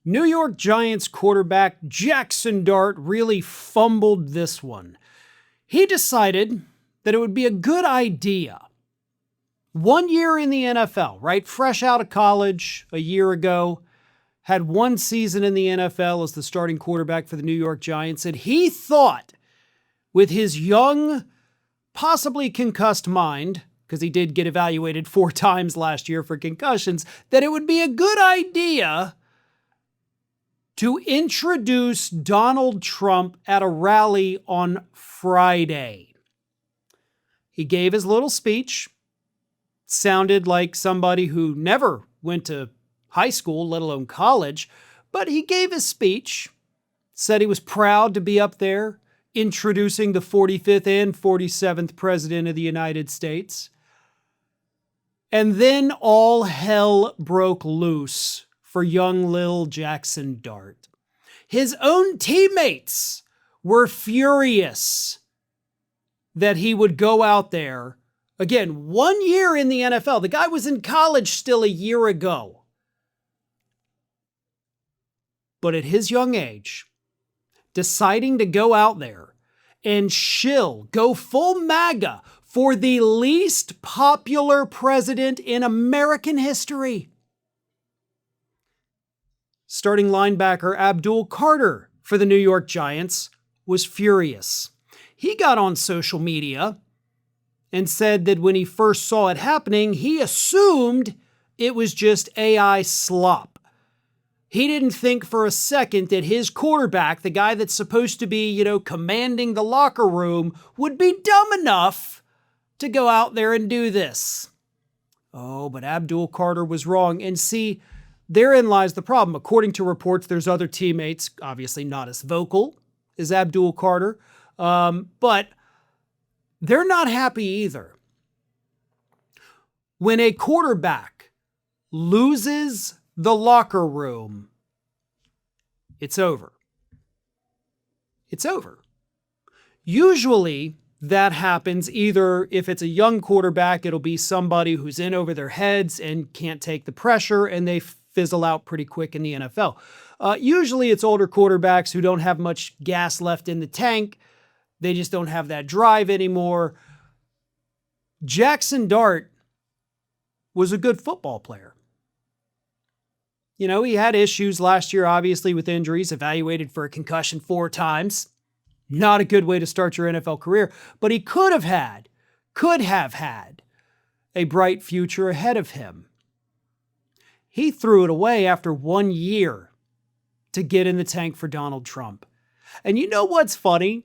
New York Giants quarterback Jaxson Dart really fumbled this one. He decided that it would be a good idea. 1 year in the NFL, right? Fresh out of college a year ago, had one season in the NFL as the starting quarterback for the New York Giants, and he thought with his young, possibly concussed mind, because he did get evaluated 4 times last year for concussions, that it would be a good idea to introduce Donald Trump at a rally on Friday. He gave his little speech, sounded like somebody who never went to high school, let alone college, but he gave his speech, said he was proud to be up there introducing the 45th and 47th President of the United States. And then all hell broke loose for young Lil Jaxson Dart. His own teammates were furious that he would go out there. Again, 1 year in the NFL. The guy was in college still a year ago. But at his young age, deciding to go out there and go full MAGA for the least popular president in American history. Starting linebacker Abdul Carter for the New York Giants was furious. He got on social media and said that when he first saw it happening, he assumed it was just AI slop. He didn't think for a second that his quarterback, the guy that's supposed to be, commanding the locker room, would be dumb enough to go out there and do this. Oh, but Abdul Carter was wrong. And see, therein lies the problem. According to reports, there's other teammates, obviously not as vocal as Abdul Carter, but they're not happy either. When a quarterback loses the locker room, it's over. It's over. Usually, that happens either if it's a young quarterback, it'll be somebody who's in over their heads and can't take the pressure, and they fizzle out pretty quick in the NFL. Usually it's older quarterbacks who don't have much gas left in the tank. They just don't have that drive anymore. Jaxson Dart was a good football player. He had issues last year, obviously, with injuries, evaluated for a concussion 4 times. Not a good way to start your NFL career, but he could have had a bright future ahead of him. He threw it away after 1 year to get in the tank for Donald Trump. And you know what's funny?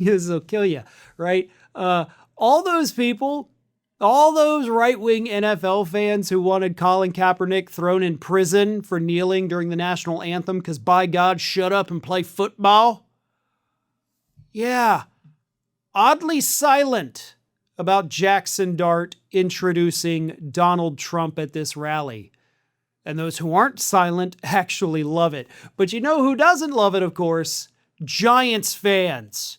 This will kill you, right? All those people, all those right-wing NFL fans who wanted Colin Kaepernick thrown in prison for kneeling during the national anthem because, by God, shut up and play football. Yeah, oddly silent about Jaxson Dart introducing Donald Trump at this rally. And those who aren't silent actually love it. But you know who doesn't love it, of course? Giants fans.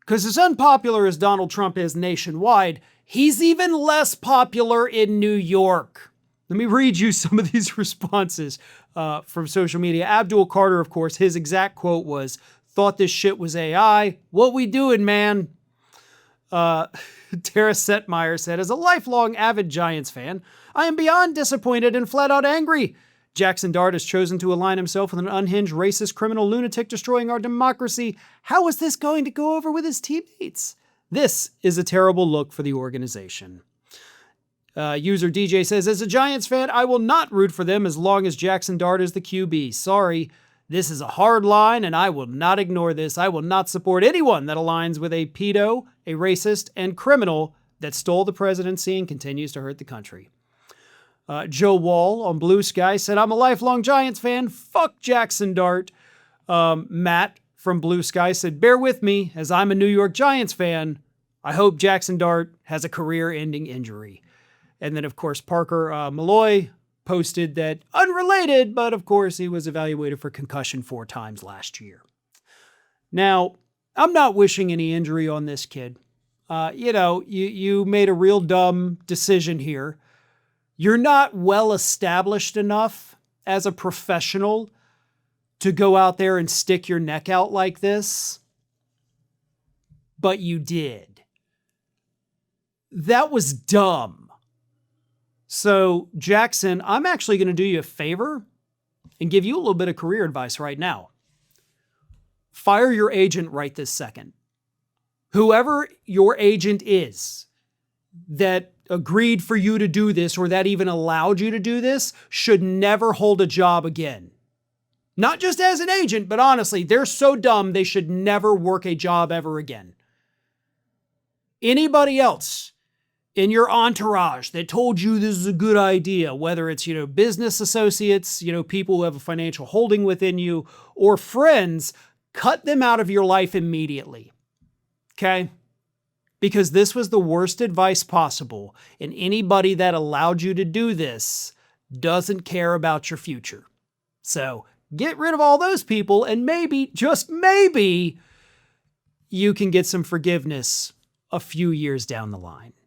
Because as unpopular as Donald Trump is nationwide, he's even less popular in New York. Let me read you some of these responses from social media. Abdul Carter, of course, his exact quote was, "Thought this shit was AI. What we doing, man?" Tara Setmeyer said, "As a lifelong avid Giants fan, I am beyond disappointed and flat out angry. Jaxson Dart has chosen to align himself with an unhinged, racist, criminal lunatic destroying our democracy. How is this going to go over with his teammates? This is a terrible look for the organization." User DJ says, "As a Giants fan, I will not root for them as long as Jaxson Dart is the QB. Sorry. This is a hard line, and I will not ignore this. I will not support anyone that aligns with a pedo, a racist, and criminal that stole the presidency and continues to hurt the country." Joe Wall on Blue Sky said, "I'm a lifelong Giants fan. Fuck Jaxson Dart." Matt from Blue Sky said, "Bear with me, as I'm a New York Giants fan. I hope Jaxson Dart has a career-ending injury." And then, of course, Parker Malloy posted that, unrelated, but of course he was evaluated for concussion 4 times last year. Now, I'm not wishing any injury on this kid. You made a real dumb decision here. You're not well established enough as a professional to go out there and stick your neck out like this, but you did. That was dumb. So, Jaxson, I'm actually going to do you a favor and give you a little bit of career advice right now. Fire your agent right this second. Whoever your agent is that agreed for you to do this or that even allowed you to do this should never hold a job again. Not just as an agent, but honestly, they're so dumb they should never work a job ever again. Anybody else in your entourage that told you this is a good idea, whether it's, business associates, people who have a financial holding within you, or friends, cut them out of your life immediately. Okay? Because this was the worst advice possible, and anybody that allowed you to do this doesn't care about your future. So get rid of all those people, and maybe, just maybe, you can get some forgiveness a few years down the line.